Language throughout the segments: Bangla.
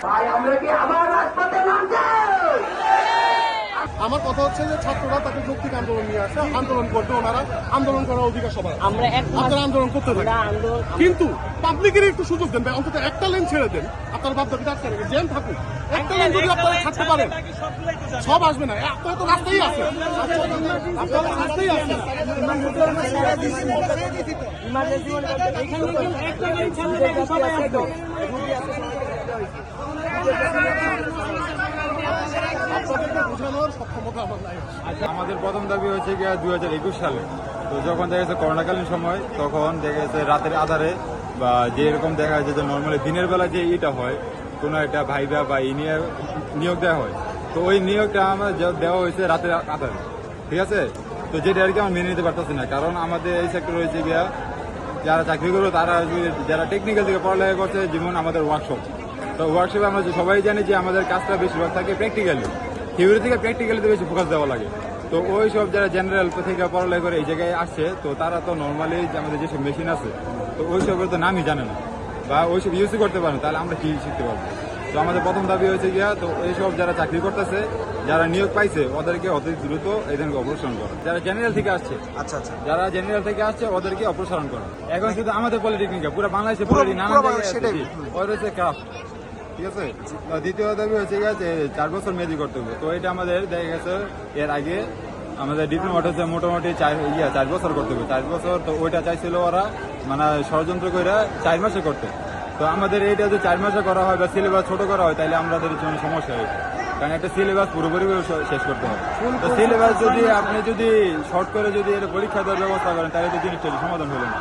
ভাই আমরা কি আবার রাজপথে নামতে? আমার কথা হচ্ছে যে ছাত্ররা তাকে যৌক্তিক আন্দোলন নিয়ে আসে, আন্দোলন করবে, ওনারা আন্দোলন করার অধিকার সবার। আমরা আপনারা আন্দোলন করতে থাকেন, কিন্তু পাবলিকের একটু সুযোগ দেন ভাই, অন্তত একটা লেন ছেড়ে দেন। আপনার বাপ দাবি আটকে রেখে জ্যাম থাকুক, একটা লেন যদি আপনারা ছাড়তে পারেন, সব আসবে না। আপনারা তো রাস্তাই আছে, আপনারা রাস্তাই আছে। আমাদের প্রথম দাবি হচ্ছে গিয়ে 2021 সালে, তো যখন দেখা গেছে করোনাকালীন সময়, তখন দেখা গেছে রাতের আধারে বা যেরকম দেখা যাচ্ছে যে নর্মালি দিনের বেলা যে ইটা হয়, কোনো একটা ভাইবা বা নিয়োগ দেওয়া হয়, তো ওই নিয়োগটা আমার দেওয়া হয়েছে রাতের আধারে, ঠিক আছে। তো যেটা আর কি আমরা মেনে নিতে পারতেছি না, কারণ আমাদের এই সেক্টর হয়েছে গিয়া যারা চাকরি করবে তারা যারা টেকনিক্যাল থেকে পড়ালেখা করছে, যেমন আমাদের ওয়ার্কশপ, তো ওয়ার্কশপে আমরা সবাই জানি যে আমাদের কাজটা বেশিরভাগ থাকে প্র্যাকটিক্যালি, থিওরি থেকে প্র্যাকটিক্যালিতে বেশি ফোকাস দেওয়া লাগে। তো ওই সব যারা জেনারেল থেকে পড়ালেখা করে এই জায়গায় আসছে, তো তারা তো নর্মালি আমাদের যেসব মেশিন আছে, তো ওই সবের তো নামই জানে না বা ওইসব ইউজই করতে পারে না, তাহলে আমরা কি শিখতে পারবো? তো আমাদের প্রথম দাবি হয়েছে গিয়া, তো এইসব যারা চাকরি করতেছে, যারা নিয়োগ পাইছে, ওদেরকে অতি দ্রুত এদেরকে অপসারণ করা। যারা জেনারেল থেকে আসছে, আচ্ছা আচ্ছা, যারা জেনারেল থেকে আসছে ওদেরকে অপসারণ করা। এখন শুধু আমাদের পলিটেকনিক, পুরো বাংলাদেশে পলিটেকনিক নানা জায়গায় ওই রয়েছে ক্রাফট, ঠিক আছে। দ্বিতীয় দাবি হচ্ছে গিয়ে 4 বছর মেয়াদি করতে হবে। তো এটা আমাদের দেখা গেছে এর আগে আমাদের ডিপ্লোমাটা হচ্ছে মোটামুটি 4 বছর করতে হবে, 4 বছর। তো ওইটা চাইছিল ওরা মানে ষড়যন্ত্র করে 4 মাসে করতে। তো আমাদের এইটা যদি 4 মাসে করা হয় বা সিলেবাস ছোট করা হয়, তাহলে আমাদের জন্য সমস্যা হয়, কারণ একটা সিলেবাস পুরোপুরি শেষ করতে হয়। তো সিলেবাস যদি আপনি যদি শর্ট করে যদি এটা পরীক্ষা দেওয়ার ব্যবস্থা করেন, তাহলে তো জিনিসটা সমাধান হলো না।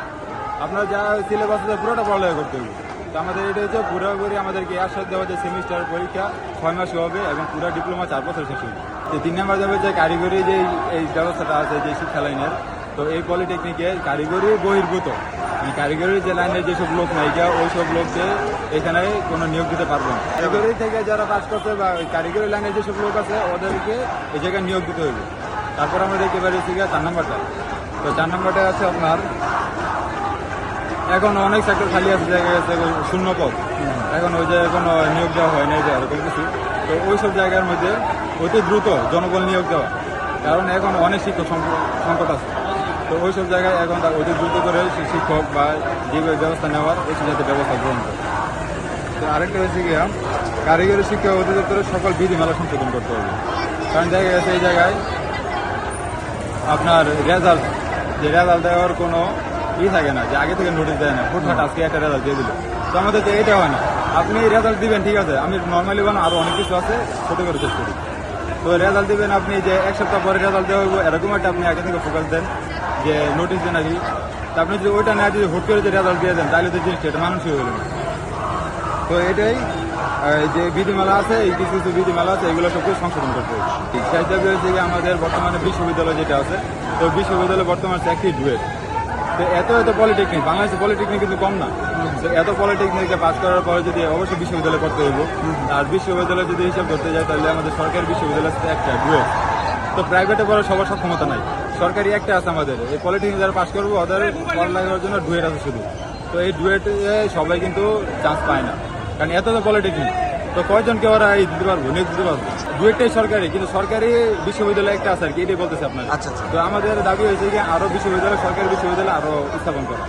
আপনার যা সিলেবাস আছে পুরোটা পড়ালেখা করতে হবে। তো আমাদের এটা হচ্ছে পুরোপুরি আমাদেরকে এর সাথে দেওয়া যে সেমিস্টার পরীক্ষা 6 মাসে হবে এবং পুরো ডিপ্লোমা 4 বছর শেষ হবে। 3 নম্বর যাবে যে কারিগরি যে এই ব্যবস্থাটা আছে যে শিক্ষা লাইনের, তো এই পলিটেকনিকে কারিগরি বহির্ভূত কারিগরি যে লাইনের যেসব লোক নায়িকা, ওই সব লোককে এখানে কোনো নিয়োগ দিতে পারবো না। কারিগরি থেকে যারা পাস করছে বা কারিগরি লাইনের যেসব লোক আছে, ওদেরকে এই জায়গায় নিয়োগ দিতে হবে। তারপর আমরা দেখতে পারি 4 নম্বরটা। তো 4 নম্বরটা আছে আপনার, এখন অনেক সেক্টর খালি আছে, জায়গায় আছে শূন্য পদ, এখন ওই জায়গায় কোনো নিয়োগ দেওয়া হয় না, এরকম কিছু। তো ওই সব জায়গার মধ্যে অতি দ্রুত জনবল নিয়োগ দেওয়া, কারণ এখন অনেক শিক্ষক সংকট আছে। তো ওই সব জায়গায় এখন অতি দ্রুত করে শিক্ষক বা যে ব্যবস্থা নেওয়ার ওইসব যাতে ব্যবস্থা গ্রহণ করে। তো আরেকটা হচ্ছে গিয়া কারিগরি শিক্ষা অধিদপ্তরের সকল বিধিমালা সংশোধন করতে হবে, কারণ দেখা গেছে এই জায়গায় আপনার রেজাল্ট দেওয়ার কোনো থাকে না, যে আগে থেকে নোটিশ দেয় না, হুটহাট আজকে একটা রেজাল্ট দিয়ে দিল। তো আমাদের তো এটা হয় না, আপনি রেজাল্ট দিবেন, ঠিক আছে, আমি নর্মালি আরো অনেক কিছু আছে ছোট করে চেক করি। তো রেজাল্ট দিবেন আপনি যে 1 সপ্তাহ পরে রেজাল্ট দেওয়া হইব, এরকম একটা আপনি আগে থেকে ফোকাস দেন যে নোটিশ দেন আর কি। তো আপনি যদি ওইটা না যদি হুট করে যে রেজাল্ট দিয়ে দেন, তাহলে তো জিনিসটা এটা মানুষই হইল না। তো এটাই যে বিধিমালা আছে, এই কিছু কিছু বিধিমালা আছে, এগুলো সবকিছু সংশোধন করতে হবে। সেই দাবি হচ্ছে যে আমাদের বর্তমানে বিশ্ববিদ্যালয় যেটা আছে, তো বিশ্ববিদ্যালয় বর্তমানে চাকরি ডুয়েট। তো এত পলিটেকনিক, বাংলাদেশের পলিটেকনিক কিন্তু কম না। তো এত পলিটেকনিকে পাস করার পরে যদি অবশ্যই বিশ্ববিদ্যালয় করতে হইব, আর বিশ্ববিদ্যালয় যদি হিসাব করতে যায়, তাহলে আমাদের সরকারি বিশ্ববিদ্যালয় একটা ডুয়েট। তো প্রাইভেটে পড়ার সবার সক্ষমতা নাই, সরকারি একটা আছে আমাদের। এই পলিটেকনিক যারা পাস করবো ওদের পড়ালেখার জন্য ডুয়েট আছে শুধু। তো এই ডুয়েটে সবাই কিন্তু চান্স পায় না, কারণ এত পলিটেকনিক। তো কয়জনকে ওরা দিতে পারবো, নিয়োগ দিতে পারবো? ডুয়েটটাই সরকারি, কিন্তু সরকারি বিশ্ববিদ্যালয় একটা আছে আর কি, এটাই বলতেছে আপনার। আচ্ছা আচ্ছা। তো আমাদের দাবি হয়েছে যে আরো বিশ্ববিদ্যালয়, সরকারি বিশ্ববিদ্যালয় আরো স্থাপন করা।